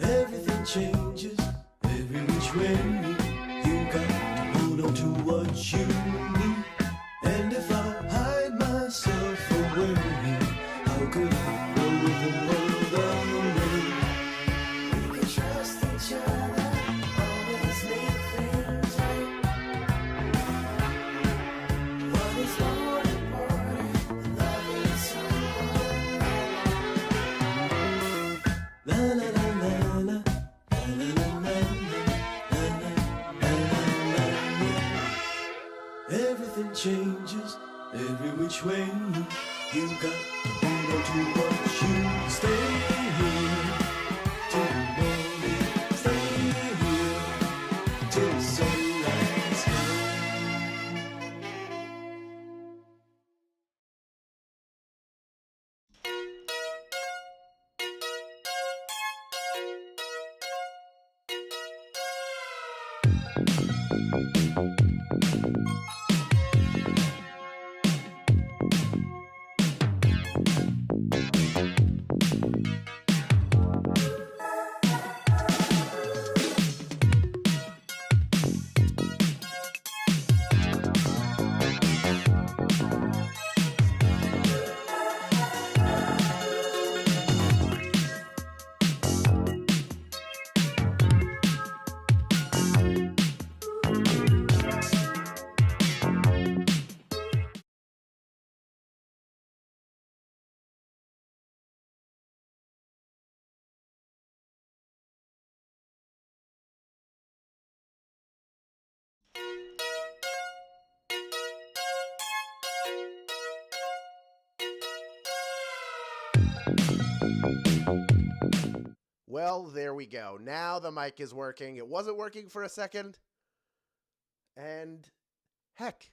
Everything changes every which way. You got to hold on to what you need. And if I hide myself away, how could I go with the world away? We can trust each other, always make things right. What is more important than loving someone? La la la. Everything changes every which way. You got to hold on to what you stay here till the morning. Stay here till the sunrise. Well, there we go. Now the mic is working. It wasn't working for a second. And heck,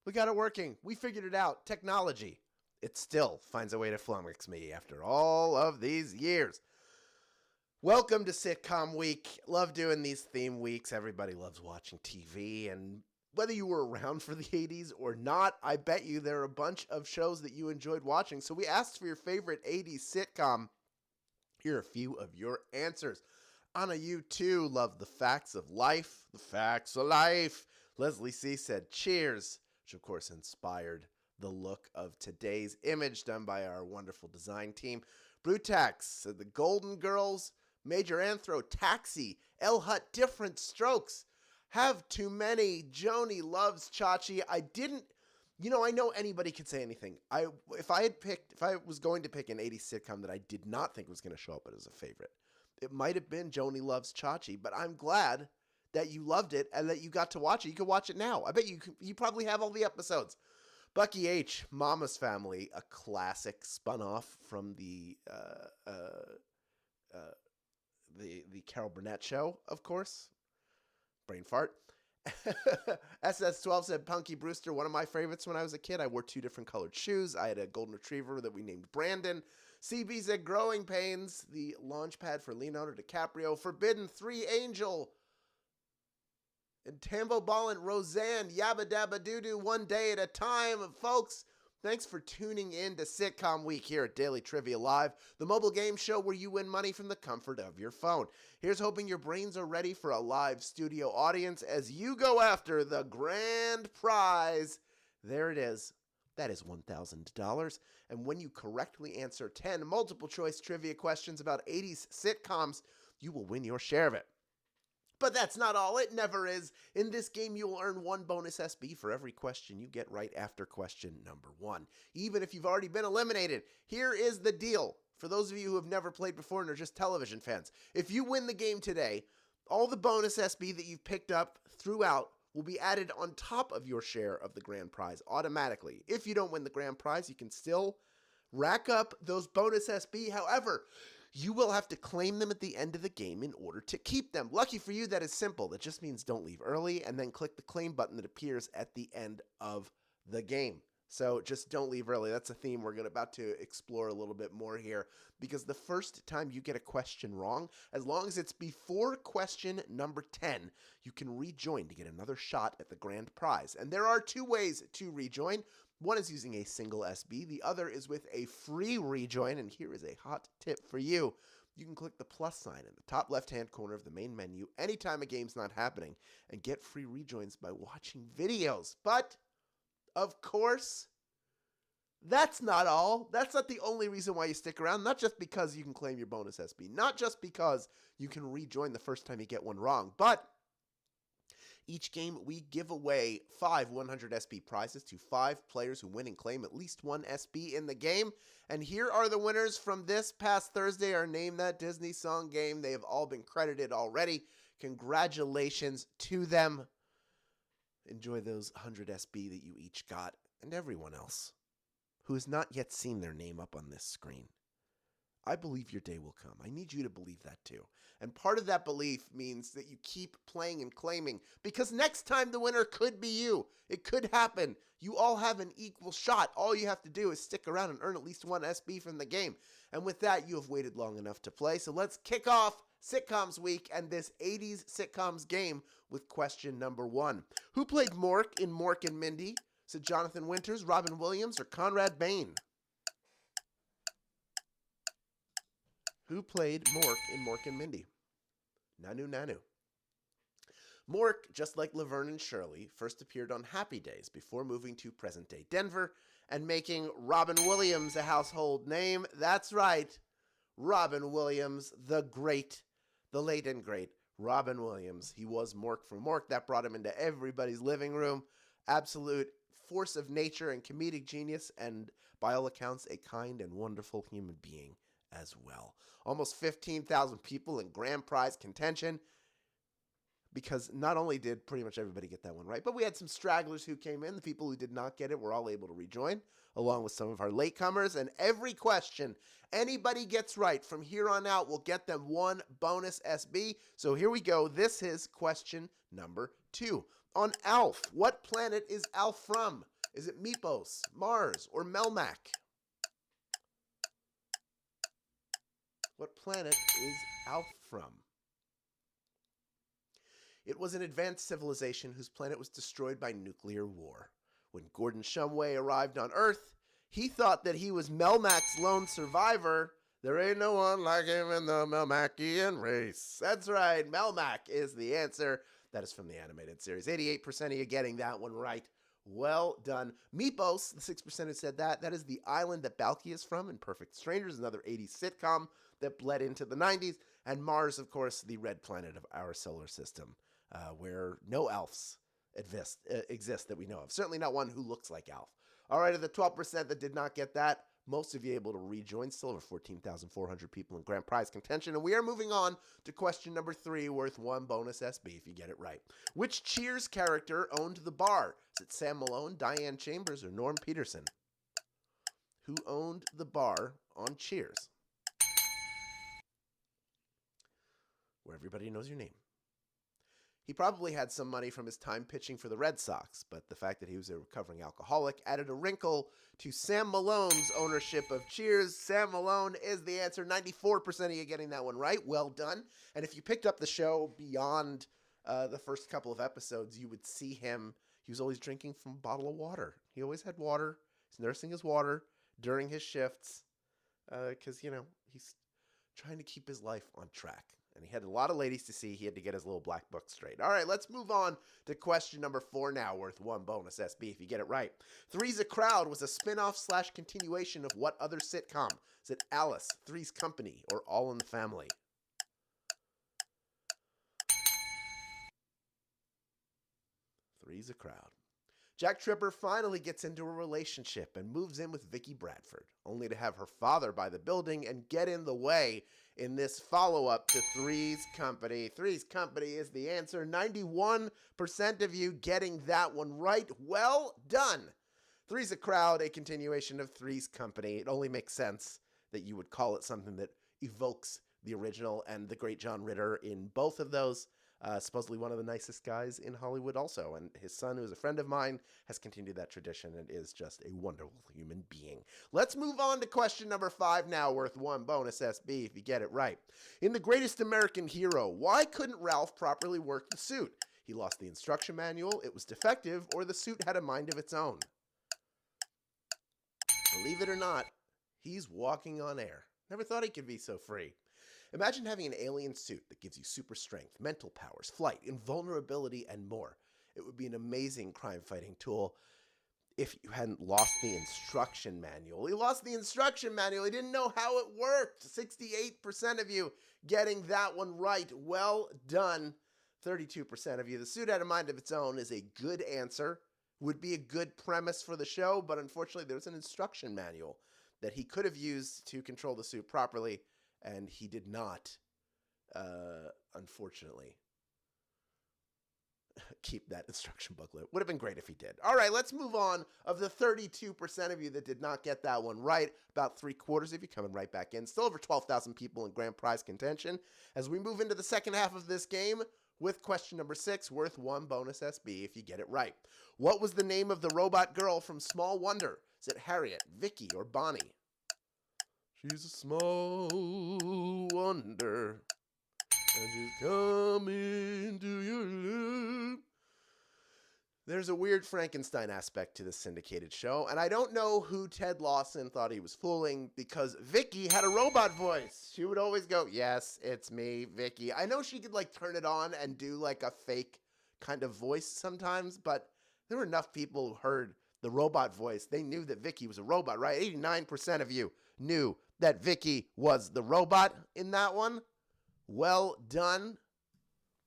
we got it working. We figured it out. Technology. It still finds a way to flummox me after all of these years. Welcome to Sitcom Week. Love doing these theme weeks. Everybody loves watching TV. And whether you were around for the 80s or not, I bet you there are a bunch of shows that you enjoyed watching. So we asked for your favorite 80s sitcom. Here are a few of your answers. Anna, you too love The Facts of Life. The Facts of Life. Leslie C. said Cheers, which of course inspired the look of today's image done by our wonderful design team. Brutax said The Golden Girls, Major Anthro, Taxi, El Hut, Different Strokes, Have Too Many, Joni loves Chachi. I know anybody could say anything. If I was going to pick an 80s sitcom that I did not think was going to show up as a favorite, it might have been Joni Loves Chachi, but I'm glad that you loved it and that you got to watch it. You can watch it now. I bet you probably have all the episodes. Bucky H, Mama's Family, a classic spun off from the Carol Burnett show, of course. Brain fart. SS12 said Punky Brewster, one of my favorites when I was a kid. I wore 2 different colored shoes. I had a golden retriever that we named Brandon. CB said Growing Pains, the launch pad for Leonardo DiCaprio. Forbidden 3 Angel. And Tambo Ball and Roseanne, Yabba Dabba Doo Doo, One Day at a Time. Folks, Thanks for tuning in to Sitcom Week here at Daily Trivia Live, the mobile game show where you win money from the comfort of your phone. Here's hoping your brains are ready for a live studio audience as you go after the grand prize. There it is. That is $1,000. And when you correctly answer 10 multiple choice trivia questions about 80s sitcoms, you will win your share of it. But that's not all. It never is. In this game, you will earn 1 bonus SB for every question you get right after question number 1, even if you've already been eliminated. Here is the deal. For those of you who have never played before and are just television fans, if you win the game today, all the bonus SB that you've picked up throughout will be added on top of your share of the grand prize automatically. If you don't win the grand prize, you can still rack up those bonus SB. However, you will have to claim them at the end of the game in order to keep them. Lucky for you, that is simple. That just means don't leave early and then click the claim button that appears at the end of the game. So just don't leave early. That's a theme we're about to explore a little bit more here, because the first time you get a question wrong, as long as it's before question number 10, you can rejoin to get another shot at the grand prize. And there are 2 ways to rejoin. One is using a single SB. The other is with a free rejoin. And here is a hot tip for you. You can click the plus sign in the top left-hand corner of the main menu anytime a game's not happening and get free rejoins by watching videos. But, of course, that's not all. That's not the only reason why you stick around. Not just because you can claim your bonus SB. Not just because you can rejoin the first time you get one wrong. But each game, we give away 5 100 SB prizes to 5 players who win and claim at least 1 SB in the game. And here are the winners from this past Thursday, our Name That Disney Song game. They have all been credited already. Congratulations to them. Enjoy those 100 SB that you each got, and everyone else who has not yet seen their name up on this screen. I believe your day will come. I need you to believe that too. And part of that belief means that you keep playing and claiming, because next time the winner could be you. It could happen. You all have an equal shot. All you have to do is stick around and earn at least 1 SB from the game. And with that, you have waited long enough to play. So let's kick off Sitcoms Week and this 80s sitcoms game with question number 1. Who played Mork in Mork and Mindy? Is it Jonathan Winters, Robin Williams, or Conrad Bain? Who played Mork in Mork and Mindy? Nanu. Mork, just like Laverne and Shirley, first appeared on Happy Days before moving to present-day Denver and making Robin Williams a household name. That's right, Robin Williams, the late and great Robin Williams. He was Mork from Mork. That brought him into everybody's living room. Absolute force of nature and comedic genius, and by all accounts, a kind and wonderful human being as well. Almost 15,000 people in grand prize contention, because not only did pretty much everybody get that one right, but we had some stragglers who came in. The people who did not get it were all able to rejoin, along with some of our latecomers. And every question anybody gets right from here on out will get them 1 bonus SB. So here we go. This is question number 2. On Alf, what planet is Alf from? Is it Mepos, Mars, or Melmac? What planet is Alf from? It was an advanced civilization whose planet was destroyed by nuclear war. When Gordon Shumway arrived on Earth, he thought that he was Melmac's lone survivor. There ain't no one like him in the Melmacian race. That's right, Melmac is the answer. That is from the animated series. 88% of you getting that one right. Well done. Mepos, the 6% who said that is the island that Balky is from in Perfect Strangers, another 80s sitcom that bled into the 90s. And Mars, of course, the red planet of our solar system, where no Alfs exist that we know of. Certainly not one who looks like Alf. All right, of the 12% that did not get that, most of you able to rejoin. Still over 14,400 people in grand prize contention. And we are moving on to question number 3, worth 1 bonus SB if you get it right. Which Cheers character owned the bar? Is it Sam Malone, Diane Chambers, or Norm Peterson? Who owned the bar on Cheers? Where everybody knows your name. He probably had some money from his time pitching for the Red Sox, but the fact that he was a recovering alcoholic added a wrinkle to Sam Malone's ownership of Cheers. Sam Malone is the answer. 94% of you getting that one right. Well done. And if you picked up the show beyond the first couple of episodes, you would see him. He was always drinking from a bottle of water. He always had water He's nursing his water during his shifts because, he's trying to keep his life on track. And he had a lot of ladies to see. He had to get his little black book straight. All right, let's move on to question number 4 now, worth 1 bonus SB if you get it right. Three's a Crowd was a spin-off / continuation of what other sitcom? Is it Alice, Three's Company, or All in the Family? Three's a Crowd. Jack Tripper finally gets into a relationship and moves in with Vicky Bradford, only to have her father buy the building and get in the way in this follow-up to Three's Company. Three's Company is the answer. 91% of you getting that one right. Well done. Three's a Crowd, a continuation of Three's Company. It only makes sense that you would call it something that evokes the original and the great John Ritter in both of those. Supposedly one of the nicest guys in Hollywood also. And his son, who is a friend of mine, has continued that tradition and is just a wonderful human being. Let's move on to question number 5 now, worth 1 bonus SB if you get it right. In The Greatest American Hero, why couldn't Ralph properly work the suit? He lost the instruction manual, it was defective, or the suit had a mind of its own. Believe it or not, he's walking on air. Never thought he could be so free. Imagine having an alien suit that gives you super strength, mental powers, flight, invulnerability, and more. It would be an amazing crime-fighting tool if you hadn't lost the instruction manual. He lost the instruction manual. He didn't know how it worked. 68% of you getting that one right. Well done. 32% of you. The suit had a mind of its own is a good answer. Would be a good premise for the show, but unfortunately there's an instruction manual that he could have used to control the suit properly, and he did not, unfortunately, keep that instruction booklet. Would have been great if he did. All right, let's move on. Of the 32% of you that did not get that one right, about 3/4 of you coming right back in. Still over 12,000 people in grand prize contention. As we move into the second half of this game with question number 6, worth 1 bonus SB if you get it right. What was the name of the robot girl from Small Wonder? Is it Harriet, Vicky, or Bonnie? She's a small wonder, and she's coming to your love. There's a weird Frankenstein aspect to this syndicated show, and I don't know who Ted Lawson thought he was fooling, because Vicky had a robot voice. She would always go, "Yes, it's me, Vicky." I know she could turn it on and do a fake kind of voice sometimes, but there were enough people who heard the robot voice. They knew that Vicky was a robot, right? 89% of you knew that Vicky was the robot in that one. Well done.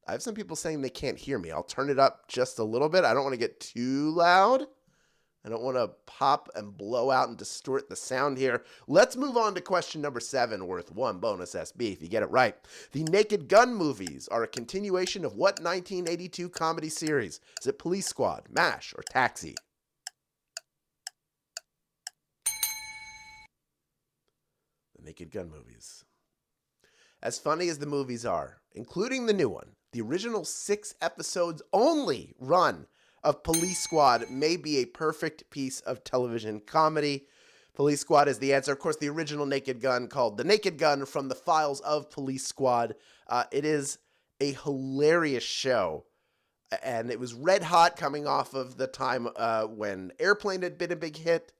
I have some people saying they can't hear me. I'll turn it up just a little bit. I don't want to get too loud. I don't want to pop and blow out and distort the sound here. Let's move on to question number 7, worth 1 bonus SB if you get it right. The Naked Gun movies are a continuation of what 1982 comedy series? Is it Police Squad, MASH, or Taxi? Naked Gun movies. As funny as the movies are, including the new one, the original 6 episodes only run of Police Squad may be a perfect piece of television comedy. Police Squad is the answer. Of course, the original Naked Gun, called The Naked Gun, from the files of Police Squad. It is a hilarious show, and it was red hot coming off of the time when Airplane had been a big hit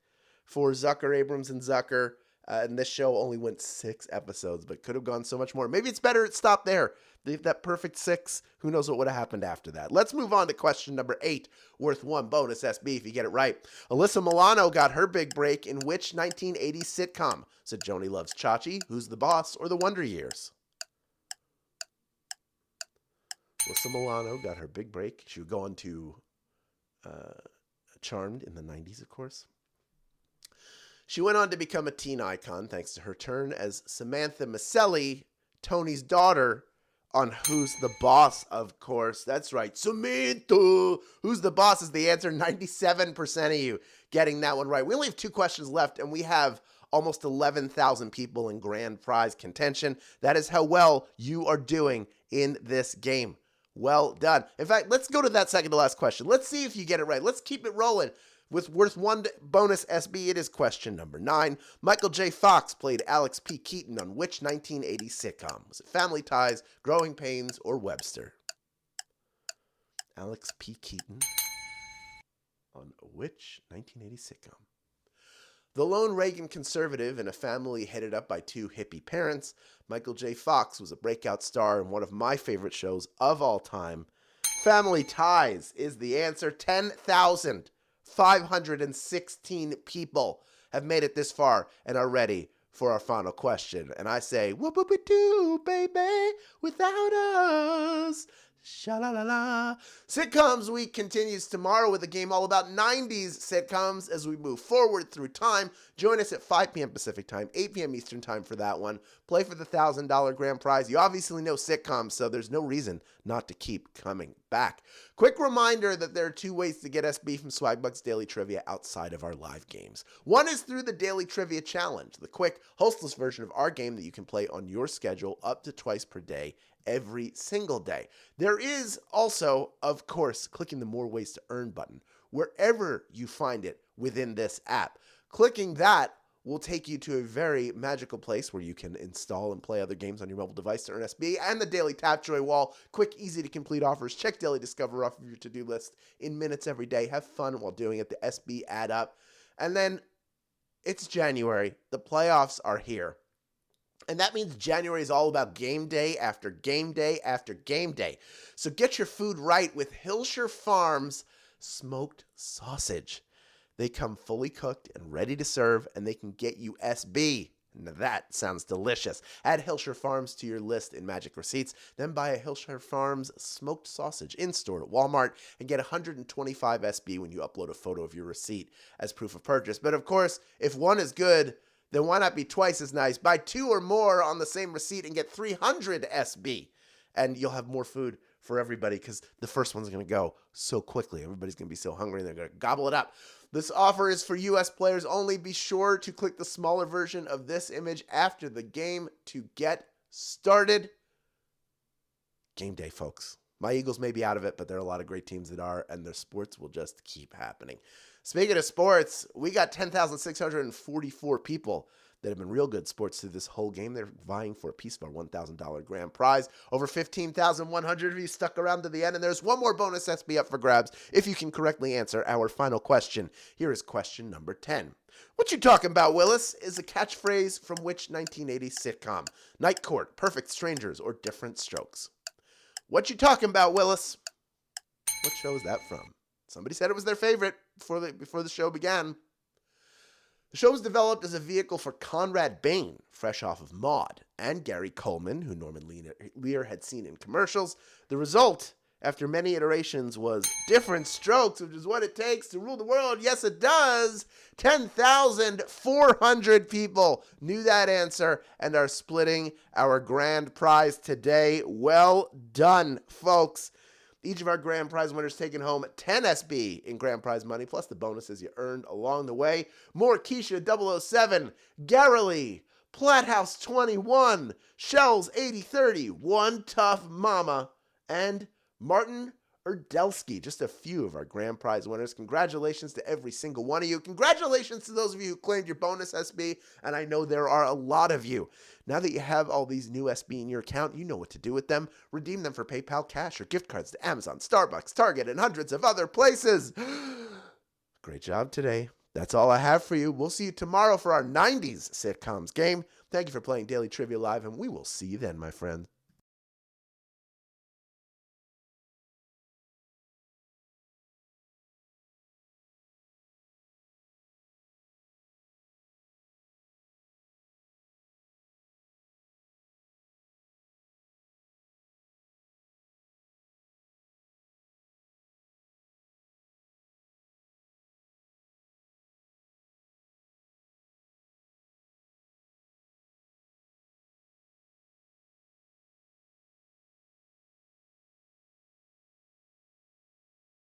for Zucker, Abrams, and Zucker. And this show only went 6 episodes, but could have gone so much more. Maybe it's better it stopped there. That perfect 6, who knows what would have happened after that. Let's move on to question number 8, worth 1 bonus SB if you get it right. Alyssa Milano got her big break in which 1980s sitcom? Is it Joni Loves Chachi, Who's the Boss, or The Wonder Years? Alyssa Milano got her big break. She would go on to Charmed in the 90s, of course. She went on to become a teen icon thanks to her turn as Samantha Maselli, Tony's daughter, on Who's the Boss, of course. That's right, Samantha. Who's the Boss is the answer. 97% of you getting that one right. We only have 2 questions left, and we have almost 11,000 people in grand prize contention. That is how well you are doing in this game. Well done. In fact, let's go to that second to last question. Let's see if you get it right. Let's keep it rolling. With worth 1 bonus SB, it is question number 9. Michael J. Fox played Alex P. Keaton on which 1980 sitcom? Was it Family Ties, Growing Pains, or Webster? Alex P. Keaton on which 1980 sitcom? The lone Reagan conservative in a family headed up by two hippie parents, Michael J. Fox was a breakout star in one of my favorite shows of all time. Family Ties is the answer. 10,516 people have made it this far and are ready for our final question. And I say, what would we do, baby, without us? Sha-la-la-la. Sitcoms Week continues tomorrow with a game all about 90s sitcoms as we move forward through time. Join us at 5 p.m. Pacific time, 8 p.m. Eastern time for that one. Play for the $1,000 grand prize. You obviously know sitcoms, so there's no reason not to keep coming back. Quick reminder that there are two ways to get SB from Swagbucks Daily Trivia outside of our live games. One is through the Daily Trivia Challenge, the quick, hostless version of our game that you can play on your schedule up to twice per day, every single day. There is also, of course, clicking the More Ways to Earn button wherever you find it within this app. Clicking that will take you to a very magical place where you can install and play other games on your mobile device to earn SB, and the Daily Tapjoy wall. Quick, easy to complete offers. Check Daily Discover off of your to-do list in minutes every day. Have fun while doing it. The SB add up. And then it's January. The playoffs are here. And that means January is all about game day after game day after game day. So get your food right with Hillshire Farms smoked sausage. They come fully cooked and ready to serve, and they can get you SB. Now that sounds delicious. Add Hillshire Farms to your list in Magic Receipts, then buy a Hillshire Farms smoked sausage in-store at Walmart and get 125 SB when you upload a photo of your receipt as proof of purchase. But of course, if one is good, then why not be twice as nice? Buy two or more on the same receipt and get 300 SB. And you'll have more food for everybody because the first one's going to go so quickly. Everybody's going to be so hungry, they're going to gobble it up. This offer is for U.S. players only. Be sure to click the smaller version of this image after the game to get started. Game day, folks. My Eagles may be out of it, but there are a lot of great teams that are, and their sports will just keep happening. Speaking of sports, we got 10,644 people that have been real good sports through this whole game. They're vying for a piece of our $1,000 grand prize. Over 15,100 of you stuck around to the end, and there's one more bonus SB up for grabs if you can correctly answer our final question. Here is question number 10. What you talking about, Willis, is a catchphrase from which 1980s sitcom? Night Court, Perfect Strangers, or Different Strokes? What you talking about, Willis? What show is that from? Somebody said it was their favorite before the show began. The show was developed as a vehicle for Conrad Bain, fresh off of Maude, and Gary Coleman, who Norman Lear had seen in commercials. The result, after many iterations, was Different Strokes, which is what it takes to rule the world. Yes, it does. 10,400 people knew that answer and are splitting our grand prize today. Well done, folks. Each of our grand prize winners taking home 10 SB in grand prize money, plus the bonuses you earned along the way. More Keisha 007, Garrily, Plathouse 21, Shells 8030, One Tough Mama, and Martin Erdelsky. Just a few of our grand prize winners. Congratulations to every single one of you. Congratulations to those of you who claimed your bonus SB, and I know there are a lot of you. Now that you have all these new SB in your account, you know what to do with them. Redeem them for PayPal cash or gift cards to Amazon, Starbucks, Target, and hundreds of other places. Great job today. That's all I have for you. We'll see you tomorrow for our 90s sitcoms game. Thank you for playing Daily Trivia Live, and we will see you then, my friend.